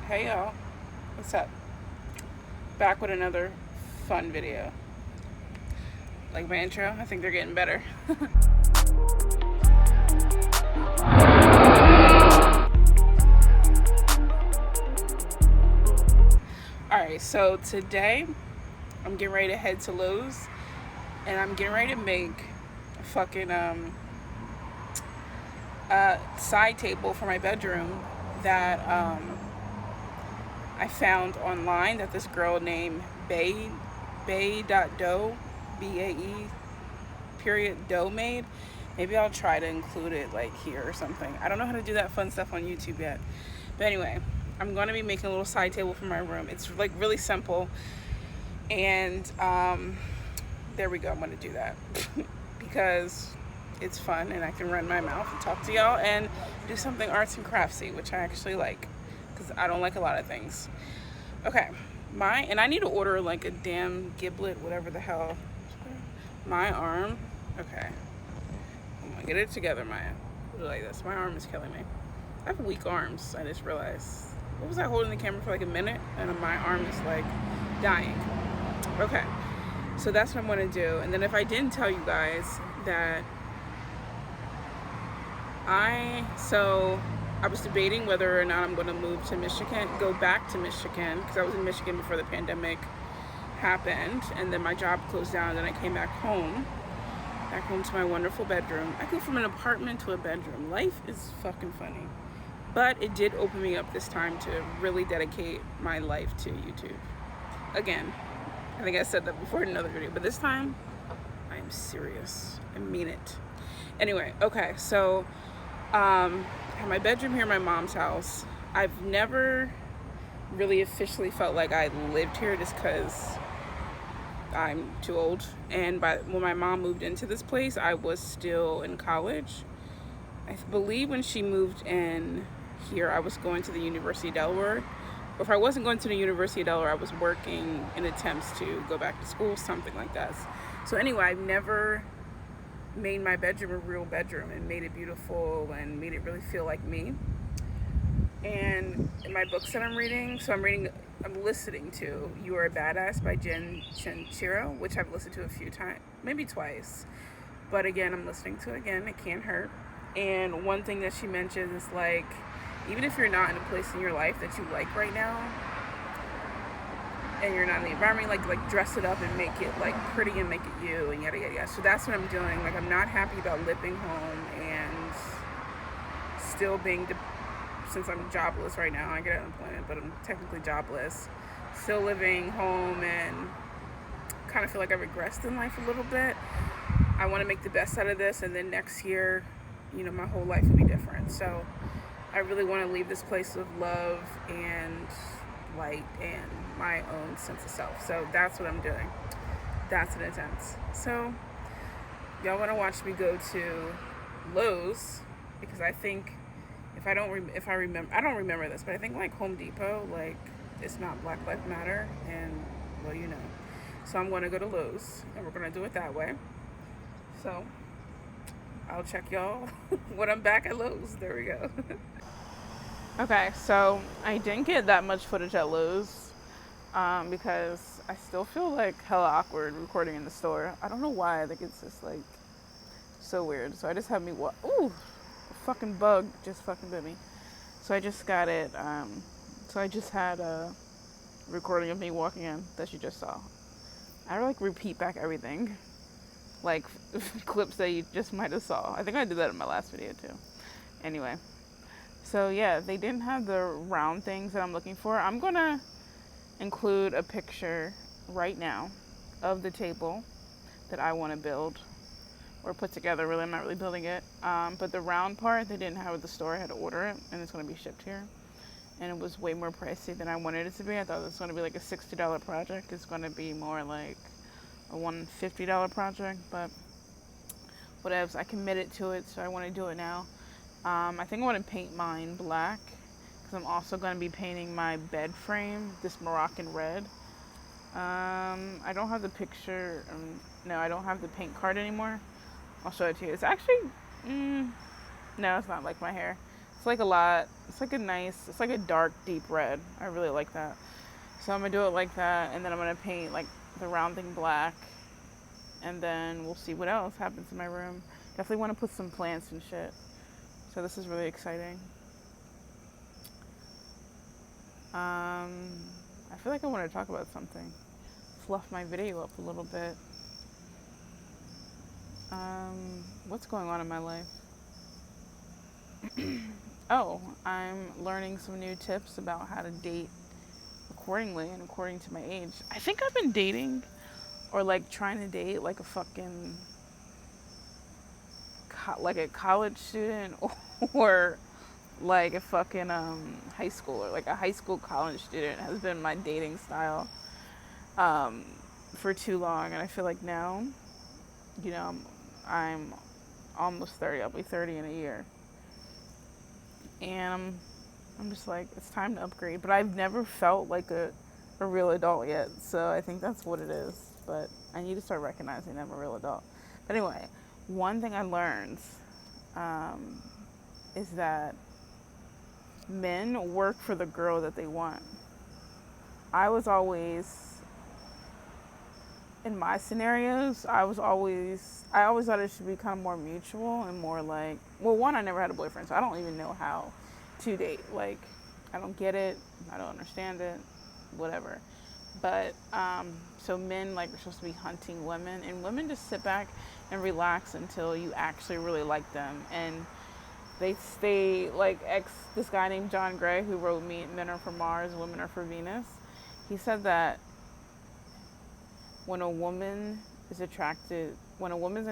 Hey y'all, what's up? Back with another fun video. Like my intro, I think they're getting better. Alright, so today I'm getting ready to head to Lowe's and I'm getting ready to make a fucking side table for my bedroom that I found online that this girl named Bae.dough, BAE period dough made. Maybe I'll try to include it like here or something. I don't know how to do that fun stuff on YouTube yet. But anyway, I'm going to be making a little side table for my room. It's like really simple. And there we go. I'm going to do that because it's fun and I can run my mouth and talk to y'all and do something arts and craftsy, which I actually like because I don't like a lot of things. Okay, and I need to order like a damn giblet, whatever the hell. My arm. Okay, I'm gonna get it together, Maya. Like this. My arm is killing me. I have weak arms. I just realized. What was I holding the camera for like a minute, and my arm is like dying. Okay, so that's what I'm gonna do. And then if I didn't tell you guys that I was debating whether or not I'm going to move to Michigan, go back to Michigan, because I was in Michigan before the pandemic happened, and then my job closed down, and then I came back home to my wonderful bedroom. I go from an apartment to a bedroom. Life is fucking funny. But it did open me up this time to really dedicate my life to YouTube. Again, I think I said that before in another video, but this time, I am serious. I mean it. Anyway, okay, so I have my bedroom here in my mom's house. I've never really officially felt like I lived here just because I'm too old. And when my mom moved into this place, I was still in college. I believe when she moved in here, I was going to the University of Delaware. Or if I wasn't going to the University of Delaware, I was working in attempts to go back to school, something like that. So anyway, I've never made my bedroom a real bedroom and made it beautiful and made it really feel like me. And in my books that I'm listening to You Are a Badass by Jen Sincero, which I've listened to a few times, maybe twice. But again, I'm listening to it again. It can't hurt. And one thing that she mentions is like, even if you're not in a place in your life that you like right now, and you're not in the environment, like dress it up and make it like pretty and make it you and yada yada yada. So that's what I'm doing. Like, I'm not happy about living home and still being since I'm jobless right now. I get unemployment, but I'm technically jobless. Still living home and kind of feel like I regressed in life a little bit. I want to make the best out of this, and then next year, my whole life will be different. So I really want to leave this place with love and light and my own sense of self. So that's what I'm doing. That's an attempt. So y'all want to watch me go to Lowe's, because I think I don't remember this, but I think like Home Depot, like, it's not Black Lives Matter, and well, so I'm going to go to Lowe's and we're going to do it that way. So I'll check y'all when I'm back at Lowe's. There we go. Okay, so I didn't get that much footage at Lowe's because I still feel like hella awkward recording in the store. I don't know why. I think it's just like so weird. So I just had me ooh, a fucking bug just fucking bit me. So I just got it. So I just had a recording of me walking in that you just saw. I like repeat back everything, like clips that you just might have saw. I think I did that in my last video too. Anyway. So yeah, they didn't have the round things that I'm looking for. I'm gonna include a picture right now of the table that I want to build or put together. Really, I'm not really building it. But the round part, they didn't have at the store. I had to order it, and it's gonna be shipped here. And it was way more pricey than I wanted it to be. I thought it was gonna be like a $60 project. It's gonna be more like a $150 project, but whatevs. I committed to it, so I want to do it now. I think I want to paint mine black because I'm also going to be painting my bed frame this Moroccan red. I don't have the picture. No, I don't have the paint card anymore. I'll show it to you. It's actually, no, it's not like my hair. like a lot. It's like it's like a dark, deep red. I really like that. So I'm gonna do it like that, and then I'm gonna paint like the round thing black, and then we'll see what else happens in my room. Definitely want to put some plants and shit. So this is really exciting. I feel like I want to talk about something. Fluff my video up a little bit. What's going on in my life? Oh, I'm learning some new tips about how to date accordingly and according to my age. I think I've been dating or like trying to date like a fucking like a college student or like a fucking high schooler. Like a high school college student has been my dating style for too long, and I feel like now, you know, I'm almost 30. I'll be 30 in a year. And I'm just like, it's time to upgrade. But I've never felt like a real adult yet. So I think that's what it is. But I need to start recognizing I'm a real adult. But anyway, one thing I learned is that men work for the girl that they want. I was always, in my scenarios, I always thought it should be kind of more mutual and more like, well, one, I never had a boyfriend, so I don't even know how to date. Like, I don't get it, I don't understand it, whatever. But, so men, like, are supposed to be hunting women, and women just sit back and relax until you actually really like them. And they stay, like, this guy named John Gray, who wrote Men Are From Mars, Women Are From Venus, he said that when a woman's in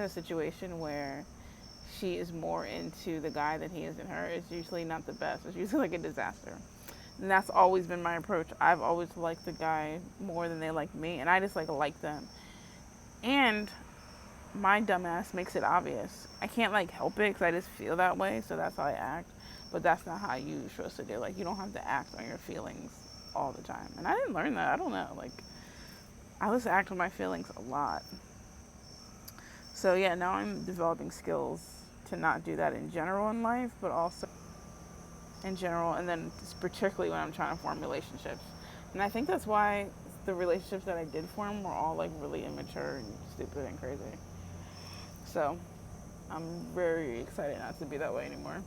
a situation where she is more into the guy than he is in her, it's usually not the best. It's usually like a disaster. And that's always been my approach. I've always liked the guy more than they like me, and I just like them. And my dumbass makes it obvious. I can't like help it because I just feel that way, so that's how I act. But that's not how you're supposed to do. Like, you don't have to act on your feelings all the time. And I didn't learn that. I don't know. Like, I was act on my feelings a lot. So yeah, now I'm developing skills to not do that in general in life, but also in general, and then particularly when I'm trying to form relationships. And I think that's why the relationships that I did form were all like really immature and stupid and crazy. So I'm very excited not to be that way anymore.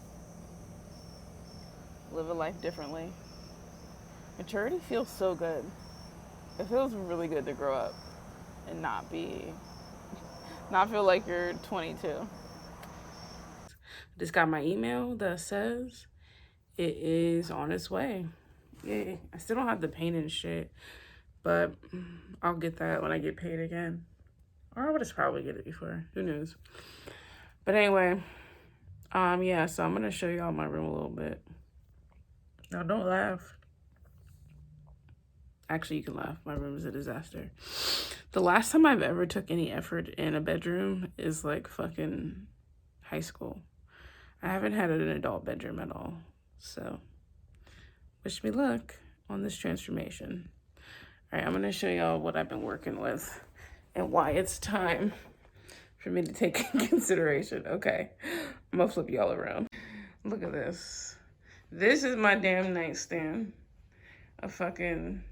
Live a life differently. Maturity feels so good. It feels really good to grow up and not feel like you're 22. Just got my email that says it is on its way. Yeah, I still don't have the paint and shit, but I'll get that when I get paid again. Or I would just probably get it before. Who knows? But anyway, yeah, so I'm gonna show y'all my room a little bit. Now don't laugh. Actually, you can laugh. My room is a disaster. The last time I've ever took any effort in a bedroom is like fucking high school. I haven't had an adult bedroom at all. So, wish me luck on this transformation. All right, I'm going to show y'all what I've been working with and why it's time for me to take in consideration. Okay, I'm going to flip y'all around. Look at this. This is my damn nightstand. A fucking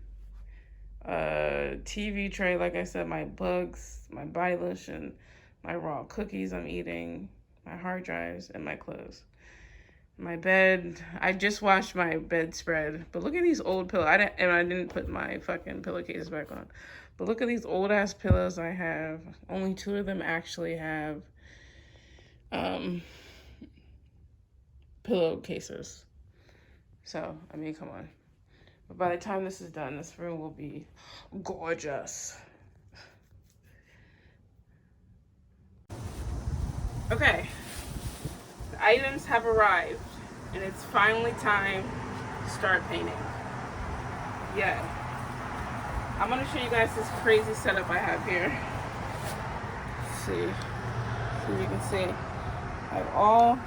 TV tray, like I said, my books, my body lotion, my raw cookies I'm eating, my hard drives, and my clothes. My bed, I just washed my bedspread, but look at these old pillows. I didn't put my fucking pillowcases back on. But look at these old ass pillows I have. Only 2 of them actually have pillowcases. So, I mean, come on. But by the time this is done, this room will be gorgeous. Okay, the items have arrived, and it's finally time to start painting. Yeah. I'm gonna show you guys this crazy setup I have here. Let's see. So you can see, I have all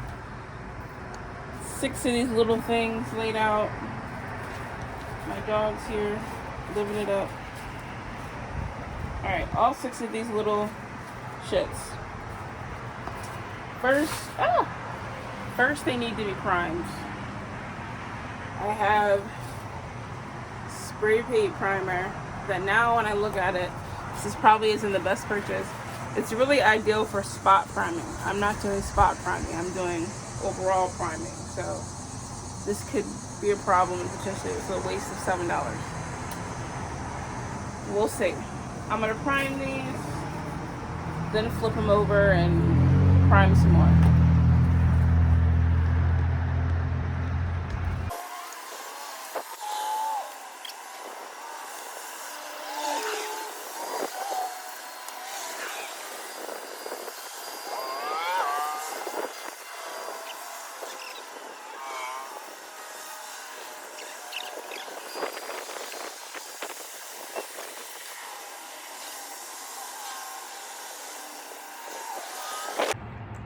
6 of these little things laid out. My dog's here, living it up. Alright, all 6 of these little shits. First, they need to be primed. I have spray paint primer that now when I look at it, this probably isn't the best purchase. It's really ideal for spot priming. I'm not doing spot priming, I'm doing overall priming. So this could be a problem and potentially it's a waste of $7. We'll see. I'm gonna prime these, then flip them over and prime some more.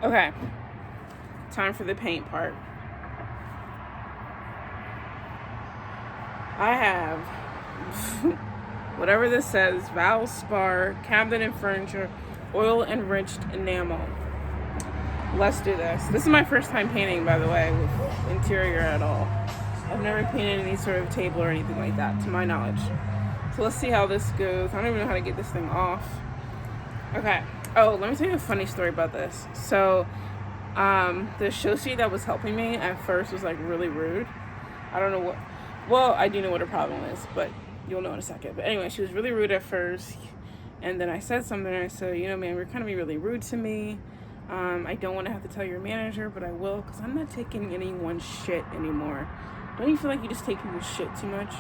Okay, time for the paint part. I have whatever this says, Valspar cabinet and furniture oil enriched enamel. Let's do this. This is my first time painting, by the way, with interior at all. I've never painted any sort of table or anything like that, to my knowledge. So let's see how this goes. I don't even know how to get this thing off. Okay. Oh, let me tell you a funny story about this. So, the shoshi that was helping me at first was like really rude. I don't know what. Well, I do know what her problem is, but you'll know in a second. But anyway, she was really rude at first, and then I said something. And I said, you know, man, you're kind of being really rude to me. I don't want to have to tell your manager, but I will, because I'm not taking anyone's shit anymore. Don't you feel like you just take people's shit too much?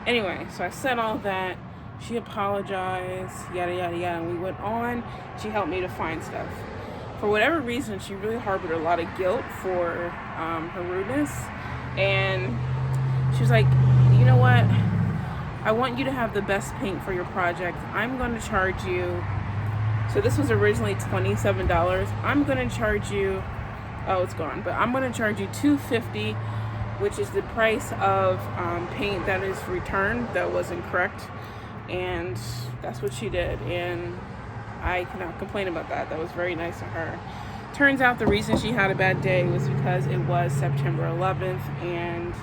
Anyway, so I said all that. She apologized, yada, yada, yada, and we went on. She helped me to find stuff. For whatever reason, she really harbored a lot of guilt for her rudeness. And she was like, you know what? I want you to have the best paint for your project. I'm going to charge you. So this was originally $27. I'm going to charge you, oh, it's gone, but I'm going to charge you $250, which is the price of paint that is returned that wasn't correct. And that's what she did. And I cannot complain about that. That was very nice of her. Turns out the reason she had a bad day was because it was September 11th. And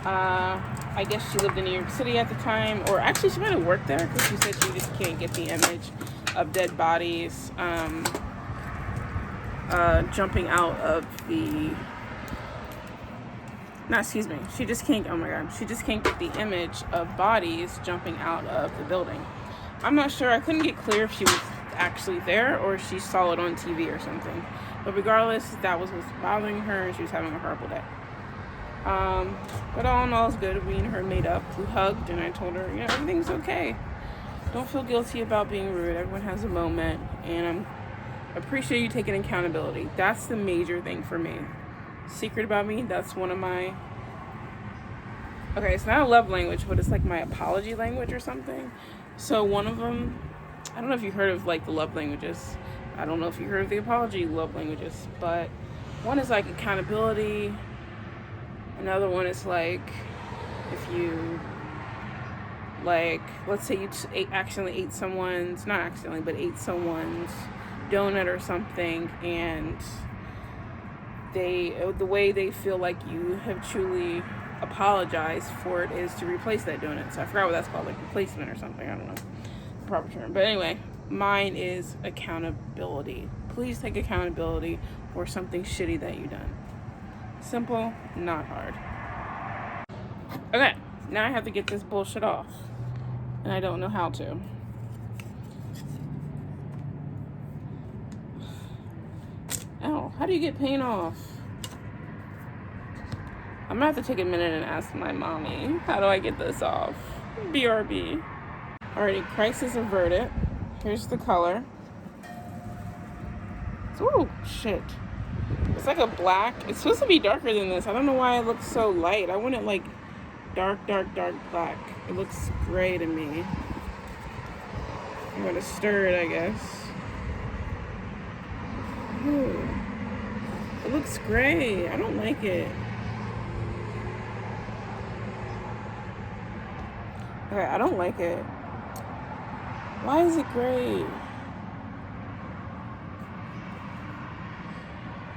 I guess she lived in New York City at the time, or actually she might have worked there, because she said she just can't get the image of dead bodies jumping out of the, no, excuse me, she just can't, oh my god, she just can't get the image of bodies jumping out of the building. I'm not sure, I couldn't get clear if she was actually there or if she saw it on TV or something, but regardless, that was what's bothering her and she was having a horrible day. But all in all, it's good. We and her made up. We hugged, and I told her, you know, everything's okay. Don't feel guilty about being rude. Everyone has a moment, and I appreciate you taking accountability. That's the major thing for me. Secret about me, that's one of my, okay, it's not a love language, but it's like my apology language or something. So one of them, I don't know if you heard of like the love languages. I don't know if you heard of the apology love languages, but one is like accountability. Another one is like, if you, like, let's say you accidentally ate someone's, not accidentally, but ate someone's donut or something, and the way they feel like you have truly apologized for it is to replace that donut. So I forgot what that's called, like replacement or something. I don't know the proper term. But anyway, mine is accountability. Please take accountability for something shitty that you've done. Simple, not hard. Okay, now I have to get this bullshit off. And I don't know how to. Ow, how do you get paint off? I'm gonna have to take a minute and ask my mommy, how do I get this off? BRB. Alrighty, crisis averted. Here's the color. Ooh, shit. It's like a black. It's supposed to be darker than this. I don't know why it looks so light. I want it like dark, dark, dark black. It looks gray to me. I'm gonna stir it, I guess. Ooh. It looks gray. I don't like it. Okay, I don't like it. Why is it gray?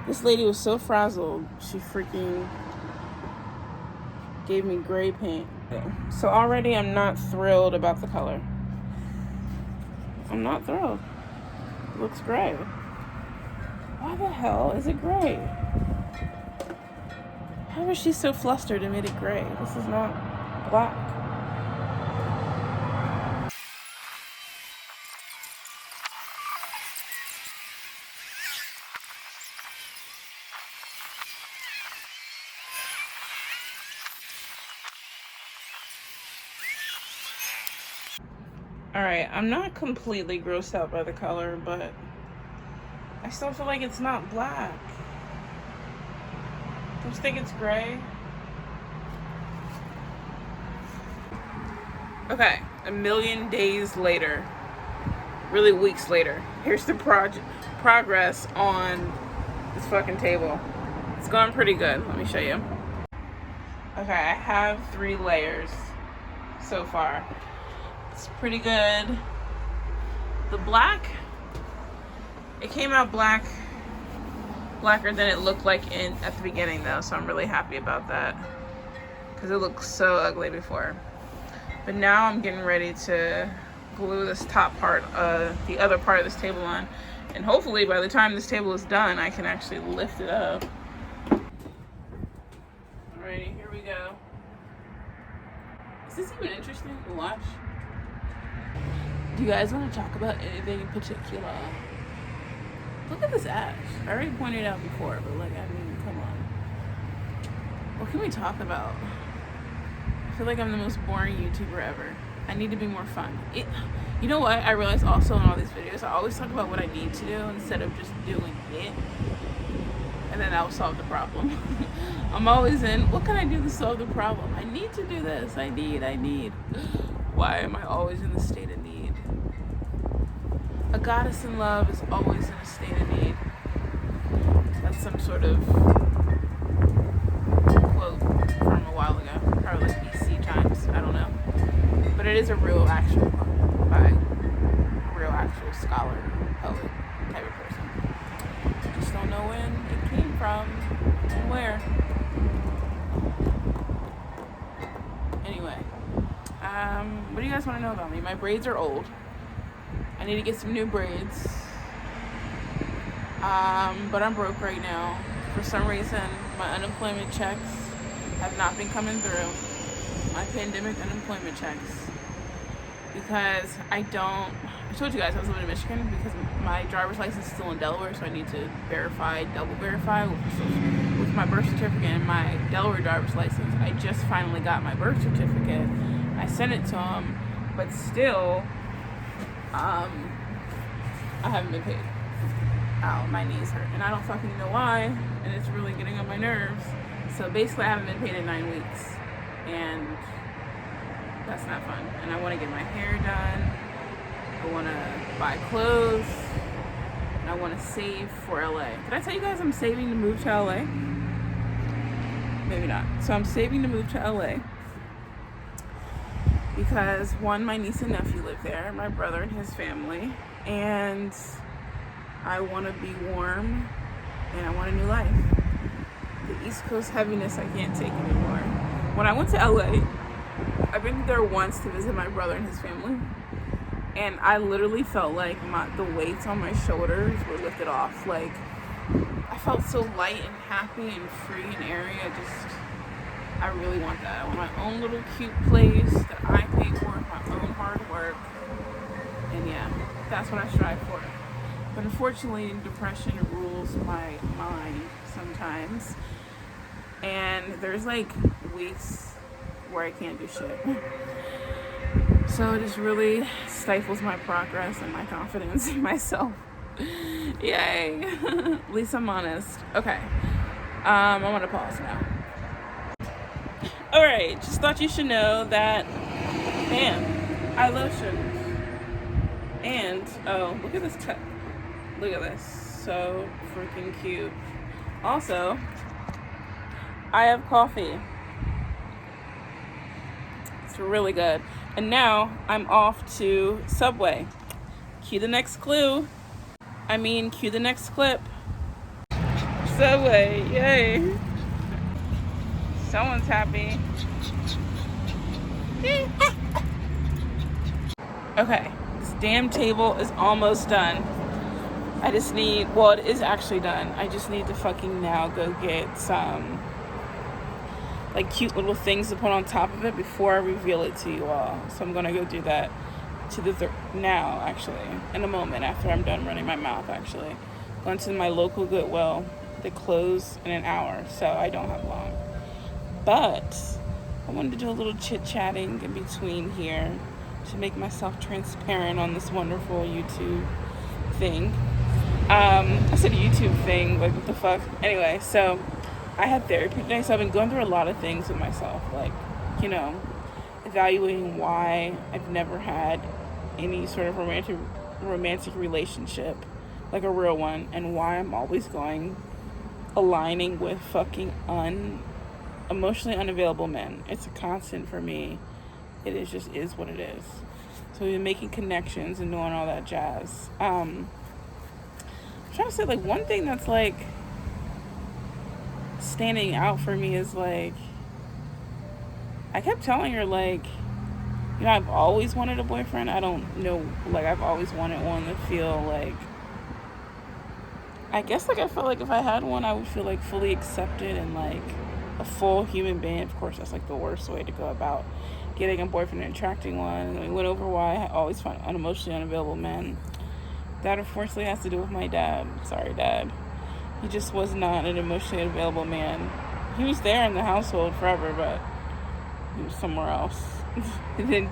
This lady was so frazzled, she freaking gave me gray paint. So already I'm not thrilled about the color. I'm not thrilled. It looks gray. Why the hell is it gray? How was she so flustered and made it gray? This is not black. Alright, I'm not completely grossed out by the color, but I still feel like it's not black. Don't you think it's gray? Okay, a million days later, really weeks later, here's the progress on this fucking table. It's going pretty good. Let me show you. Okay, I have 3 layers so far. It's pretty good. The black, it came out blacker than it looked like at the beginning though, so I'm really happy about that because it looked so ugly before. But now I'm getting ready to glue this top part, the other part of this table on, and hopefully by the time this table is done I can actually lift it up. Alrighty, here we go. Is this even interesting to watch? Do you guys want to talk about anything in particular? Look at this ash. I already pointed out before, but like, I mean, come on. What can we talk about? I feel like I'm the most boring YouTuber ever. I need to be more fun. You know what? I realized also in all these videos, I always talk about what I need to do instead of just doing it. And then that will solve the problem. I'm always in, what can I do to solve the problem? I need to do this. I need. Why am I always in the state of need? A goddess in love is always in a state of need. That's some sort of quote from a while ago. Probably like BC times. I don't know. But it is a real actual quote by a real actual scholar, poet type of person. I just don't know when it came from and where. Anyway. What do you guys want to know about me? My braids are old. I need to get some new braids. But I'm broke right now. For some reason, my unemployment checks have not been coming through. My pandemic unemployment checks. Because I told you guys I was living in Michigan because my driver's license is still in Delaware, so I need to double verify with my birth certificate and my Delaware driver's license. I just finally got my birth certificate. I sent it to him, but still, I haven't been paid. Ow, my knees hurt, and I don't fucking know why, and it's really getting on my nerves. So basically, I haven't been paid in 9 weeks, and that's not fun. And I want to get my hair done. I want to buy clothes, and I want to save for LA. Did I tell you guys I'm saving to move to LA? Maybe not. So I'm saving to move to LA. Because one, my niece and nephew live there, my brother and his family, and I want to be warm, and I want a new life. The East Coast heaviness I can't take anymore. When I went to LA, I've been there once to visit my brother and his family, and I literally felt like the weights on my shoulders were lifted off. Like, I felt so light and happy and free and airy. I really want that. I want my own little cute place that I pay for with my own hard work. And yeah, that's what I strive for. But unfortunately, depression rules my mind sometimes. And there's like weeks where I can't do shit. So it just really stifles my progress and my confidence in myself. Yay. At least I'm honest. Okay. I'm gonna pause now. Alright, just thought you should know that, man, I lotion. And, oh, look at this cup. Look at this. So freaking cute. Also, I have coffee. It's really good. And now I'm off to Subway. Cue the next clue. Cue the next clip. subway. Yay. Someone's happy. Okay, this damn table is almost done. I just need, well, it is actually done. I just need to fucking now go get some like cute little things to put on top of it before I reveal it to you all. So I'm gonna go do that to now, actually, in a moment after I'm done running my mouth. Actually, going to my local Goodwill. They close in an hour, so I don't have long. But I wanted to do a little chit-chatting in between here to make myself transparent on this wonderful YouTube thing. I said YouTube thing, like what the fuck? Anyway, so I had therapy today, so I've been going through a lot of things with myself, like, you know, evaluating why I've never had any sort of romantic relationship, like a real one, and why I'm always aligning with fucking emotionally unavailable men. It's a constant for me. It is what it is. So we've been making connections and doing all that jazz. I'm trying to say, like, one thing that's like standing out for me is like, I kept telling her, like, you know, I've always wanted a boyfriend. I don't know, like, I've always wanted one to feel like, I guess, like, I felt like if I had one, I would feel like fully accepted and like a full human being. Of course, that's like the worst way to go about getting a boyfriend and attracting one. And we went over why I always find unemotionally unavailable men. That unfortunately has to do with my dad. Sorry, Dad. He just was not an emotionally available man. He was there in the household forever, but he was somewhere else. He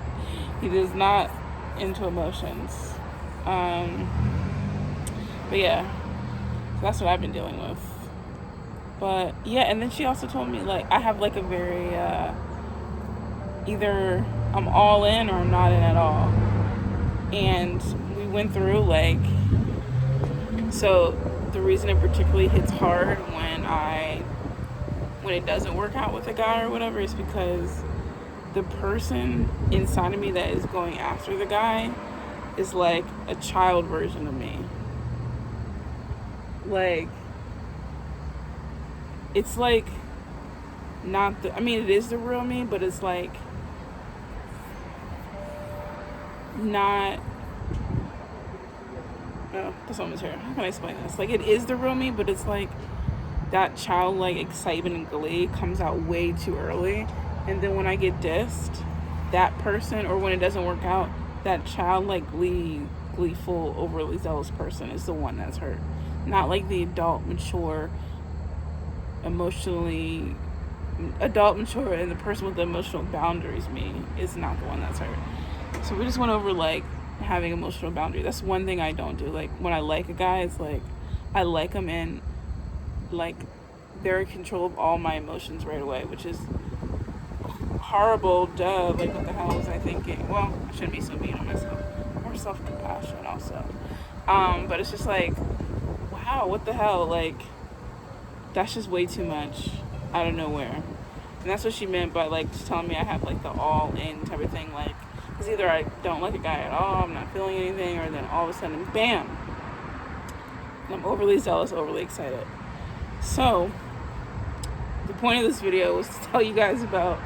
is not into emotions. But yeah, so that's what I've been dealing with. But yeah, and then she also told me, like, I have like a very either I'm all in or I'm not in at all. And we went through, like, so the reason it particularly hits hard when it doesn't work out with a guy or whatever is because the person inside of me that is going after the guy is like a child version of me. Like, it's like not the, I mean, it is the real me, but it's like not, oh, this one was here. How can I explain this? Like, it is the real me, but it's like that childlike excitement and glee comes out way too early. And then when I get dissed, that person, or when it doesn't work out, that childlike gleeful, overly zealous person is the one that's hurt. Not like the adult, mature, and the person with the emotional boundaries, me, is not the one that's hurt. So we just went over, like, having emotional boundaries. That's one thing I don't do. Like, when I like a guy, it's like, I like him in, like, they're in control of all my emotions right away, which is horrible. Duh. Like, what the hell was I thinking? Well, I shouldn't be so mean on myself. More self-compassion also. But it's just like, wow, what the hell? Like, that's just way too much out of nowhere. And that's what she meant by, like, just telling me I have, like, the all-in type of thing. Like, because either I don't like a guy at all, I'm not feeling anything, or then all of a sudden, bam! And I'm overly zealous, overly excited. So, the point of this video was to tell you guys about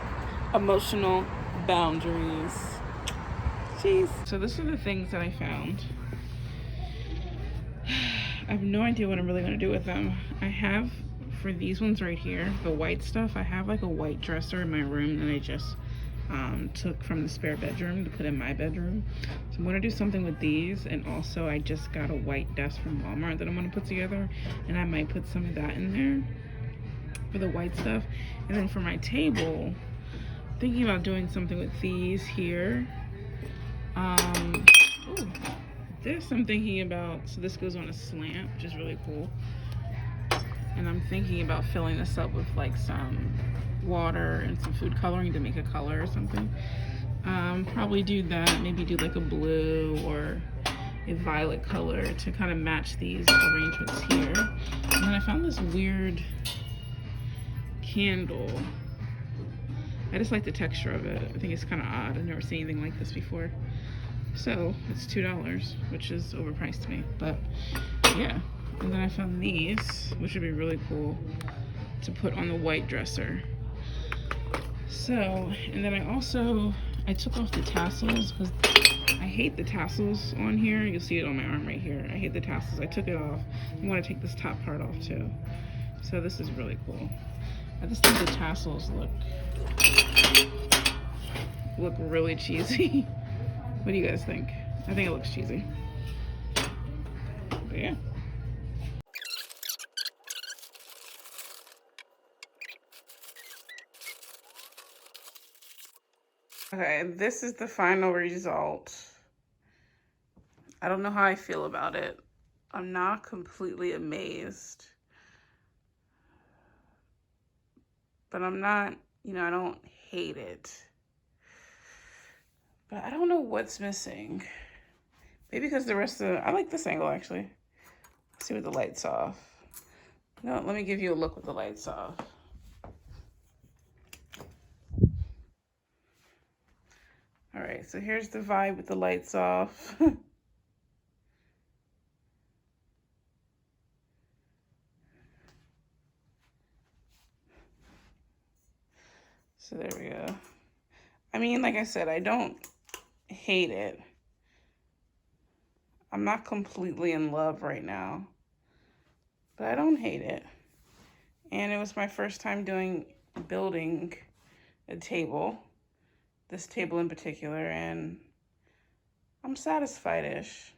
emotional boundaries. Jeez. So this are the things that I found. I have no idea what I'm really going to do with them. I have, for these ones right here, the white stuff, I have like a white dresser in my room that I just took from the spare bedroom to put in my bedroom. So I'm going to do something with these, and also I just got a white desk from Walmart that I'm going to put together, and I might put some of that in there for the white stuff. And then for my table, thinking about doing something with these here. This I'm thinking about, so this goes on a slant, which is really cool. And I'm thinking about filling this up with like some water and some food coloring to make a color or something. Probably do that, maybe do like a blue or a violet color to kind of match these arrangements here. And then I found this weird candle. I just like the texture of it. I think it's kind of odd. I've never seen anything like this before. So it's $2, which is overpriced to me. But yeah, And then I found these, which would be really cool to put on the white dresser. So, and then I took off the tassels because I hate the tassels on here. You'll see it on my arm right here. I hate the tassels. I took it off. I want to take this top part off too. So this is really cool. I just think the tassels look really cheesy. What do you guys think? I think it looks cheesy. But yeah. Okay, this is the final result. I don't know how I feel about it. I'm not completely amazed. But I'm not, I don't hate it. But I don't know what's missing. Maybe because I like this angle actually. Let's see with the lights off. No, let me give you a look with the lights off. All right, so here's the vibe with the lights off. So there we go. I mean, like I said, I don't hate it. I'm not completely in love right now, but I don't hate it. And it was my first time building a table, this table in particular, and I'm satisfied-ish.